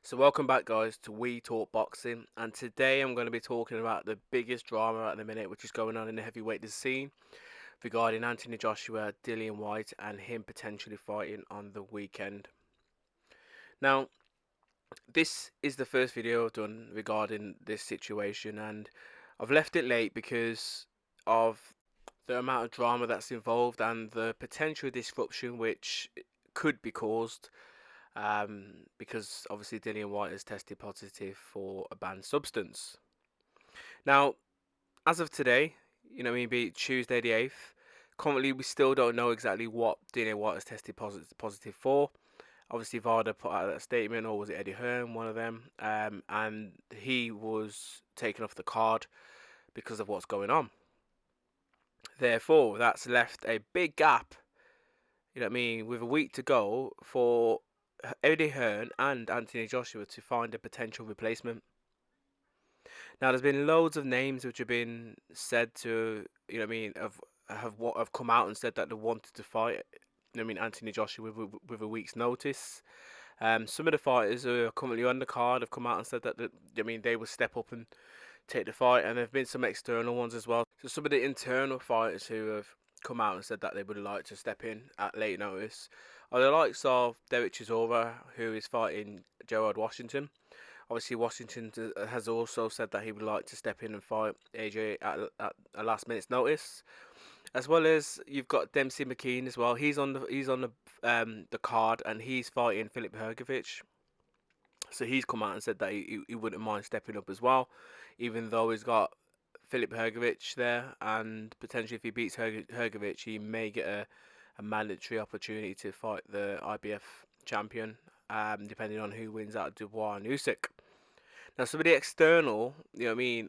So welcome back guys to We Talk Boxing, and today I'm going to be talking about the biggest drama at the minute which is going on in the heavyweight scene regarding Anthony Joshua, Dillian White and him potentially fighting on the weekend. Now this is the first video I've done regarding this situation, and I've left it late because of the amount of drama that's involved and the potential disruption which could be caused, because obviously Dillian White has tested positive for a banned substance. Now, as of today, be it Tuesday the 8th, currently we still don't know exactly what Dillian White has tested positive for. Obviously, Varda put out that statement, or was it Eddie Hearn, one of them, and he was taken off the card because of what's going on. Therefore, that's left a big gap, with a week to go for Eddie Hearn and Anthony Joshua to find a potential replacement. Now, there's been loads of names which have been said to, have come out and said that they wanted to fight. Anthony Joshua with a week's notice. Some of the fighters who are currently on the card have come out and said that they will step up and take the fight, and there have been some external ones as well. So some of the internal fighters who have come out and said that they would like to step in at late notice are the likes of Derek Chisora, who is fighting Gerard Washington. Obviously, Washington has also said that he would like to step in and fight AJ at a last minute's notice, as well as you've got Dempsey McKean as well. He's on the card, and he's fighting Filip Hrgovic. So he's come out and said that he wouldn't mind stepping up as well, even though he's got Filip Hrgovic there, and potentially if he beats Hrgovic, he may get a mandatory opportunity to fight the IBF champion, depending on who wins out of Dubois and Usyk. Now, some of the external,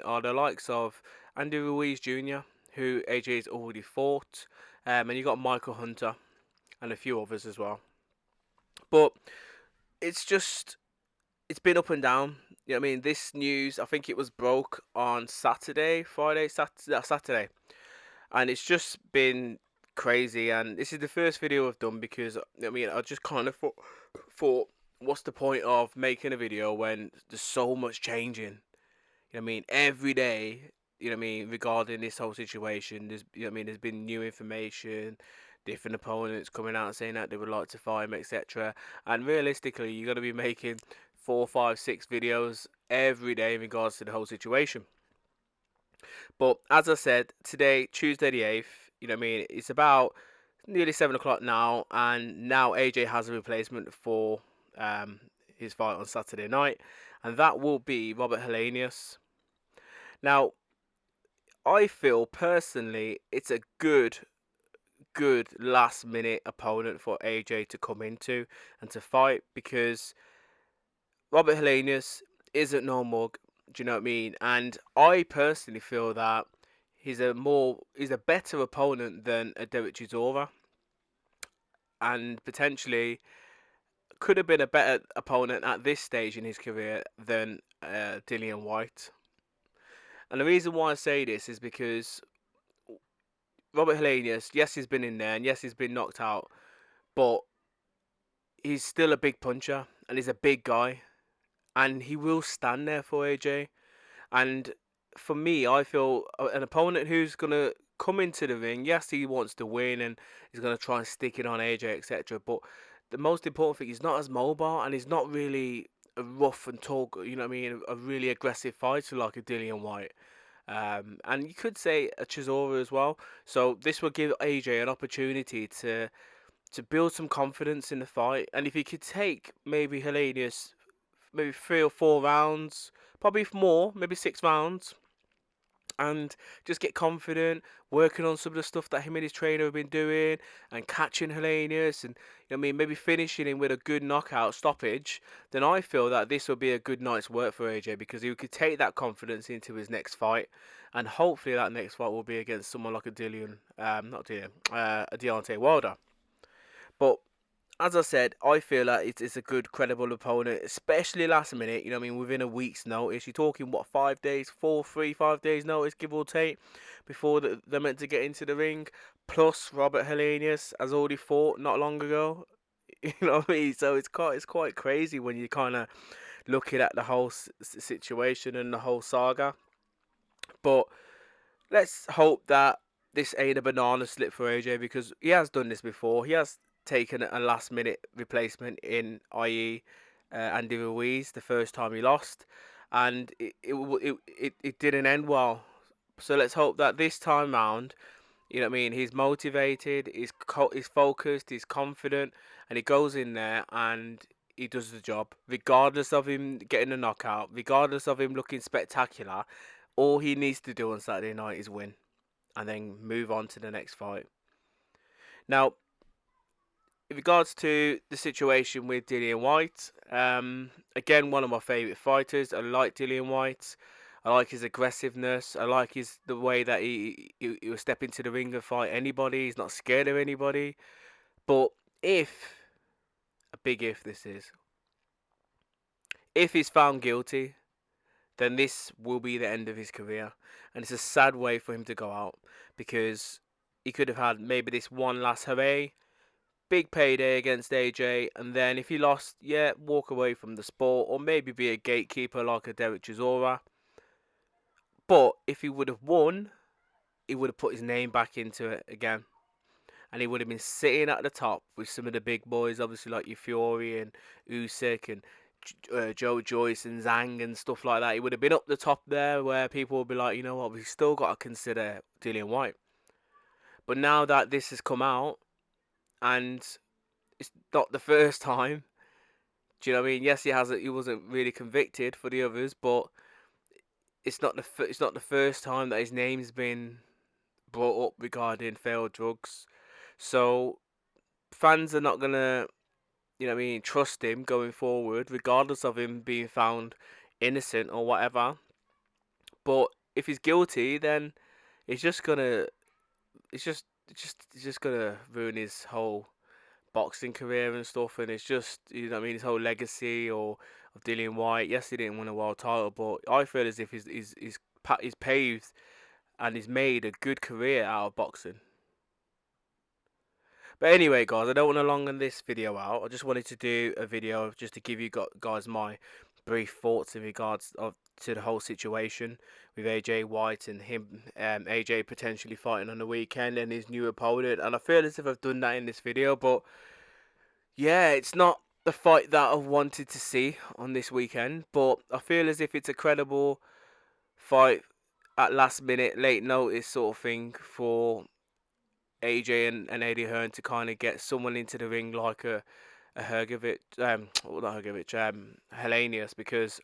are the likes of Andy Ruiz Jr., who AJ's already fought, and you got Michael Hunter and a few others as well. But it's been up and down. This news, I think it was broke on Saturday, Saturday, and it's just been crazy. And this is the first video I've done because I just kind of thought, what's the point of making a video when there's so much changing? Every day, regarding this whole situation, there's been new information, different opponents coming out saying that they would like to fight him, etc. And realistically, you're going to be making 4, 5, 6 videos every day in regards to the whole situation. But as I said, today, Tuesday the 8th, it's about nearly 7 o'clock now, and now AJ has a replacement for his fight on Saturday night, and that will be Robert Helenius. Now, I feel personally it's a good last minute opponent for AJ to come into and to fight, because Robert Helenius isn't no mug. Do you know what I mean? And I personally feel that he's a better opponent than a Derek Chisora, and potentially could have been a better opponent at this stage in his career than Dillian White. And the reason why I say this is because Robert Helenius, yes, he's been in there, and yes, he's been knocked out, but he's still a big puncher, and he's a big guy, and he will stand there for AJ. And for me, I feel an opponent who's going to come into the ring, yes, he wants to win, and he's going to try and stick it on AJ, etc. But the most important thing, he's not as mobile, and he's not really a rough and talk, a really aggressive fighter like a Dillian White. And you could say a Chisora as well. So this will give AJ an opportunity to build some confidence in the fight. And if he could take maybe Helenius maybe 3 or 4 rounds, probably more, maybe 6 rounds, and just get confident, working on some of the stuff that him and his trainer have been doing, and catching Helenius, and maybe finishing him with a good knockout stoppage, then I feel that this will be a good night's work for AJ, because he could take that confidence into his next fight, and hopefully that next fight will be against someone like a a Deontay Wilder. But as I said, I feel like it's a good, credible opponent, especially last minute. Within a week's notice. You're talking, what, 5 days, 5 days notice, give or take, before they're meant to get into the ring. Plus, Robert Helenius has already fought not long ago. You know what I mean? So it's quite crazy when you kind of looking at the whole situation and the whole saga. But let's hope that this ain't a banana slip for AJ, because he has done this before. He has taken a last minute replacement in, i.e., Andy Ruiz the first time he lost, and it didn't end well. So let's hope that this time round, you know what I mean, he's motivated, he's focused, he's confident, and he goes in there and he does the job, regardless of him getting a knockout, regardless of him looking spectacular. All he needs to do on Saturday night is win, and then move on to the next fight. Now, in regards to the situation with Dillian White, again, one of my favourite fighters. I like Dillian White. I like his aggressiveness. I like the way that he will step into the ring and fight anybody. He's not scared of anybody. But if, a big if this is, if he's found guilty, then this will be the end of his career. And it's a sad way for him to go out, because he could have had maybe this one last hooray, big payday against AJ, and then if he lost, yeah, walk away from the sport, or maybe be a gatekeeper like a Derek Chisora. But if he would have won, he would have put his name back into it again, and he would have been sitting at the top with some of the big boys, obviously like your Fury and Usyk and Joe Joyce and Zhang and stuff like that. He would have been up the top there, where people would be like, you know what, we've still got to consider Dillian White. But now that this has come out, and it's not the first time, do you know what I mean? Yes, he wasn't really convicted for the others, but it's not the first time that his name's been brought up regarding failed drugs. So fans are not gonna, you know what I mean, trust him going forward, regardless of him being found innocent or whatever. But if he's guilty, then it's just gonna, it's just gonna ruin his whole boxing career and stuff. And it's just, you know what I mean, his whole legacy or of Dillian White. Yes, he didn't win a world title, but I feel as if he's paved and he's made a good career out of boxing. But anyway, guys, I don't want to long this video out. I just wanted to do a video just to give you guys my brief thoughts in regards to the whole situation with AJ White and him, AJ potentially fighting on the weekend and his new opponent. And I feel as if I've done that in this video, but yeah, it's not the fight that I wanted to see on this weekend. But I feel as if it's a credible fight at last minute, late notice sort of thing for AJ and Eddie Hearn to kind of get someone into the ring like a Hergovic, well, not Hergovic, Helenius, because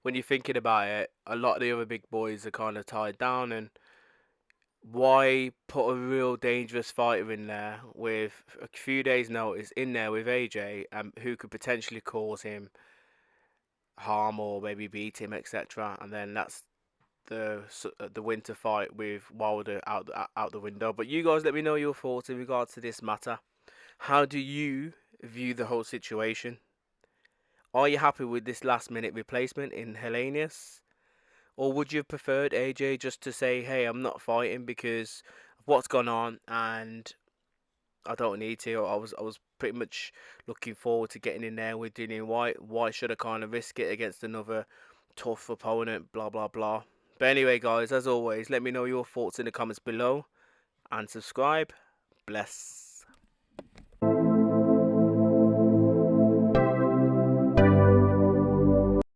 when you're thinking about it, a lot of the other big boys are kind of tied down, and why put a real dangerous fighter in there with a few days' notice in there with AJ, who could potentially cause him harm or maybe beat him, etc. And then that's the winter fight with Wilder out the window. But you guys, let me know your thoughts in regards to this matter. How do you view the whole situation? Are you happy with this last minute replacement in Helenius? Or would you have preferred AJ just to say, hey, I'm not fighting because of what's gone on and I don't need to? I was pretty much looking forward to getting in there with Dillian White. Why should I kind of risk it against another tough opponent? Blah, blah, blah. But anyway, guys, as always, let me know your thoughts in the comments below and subscribe. Bless.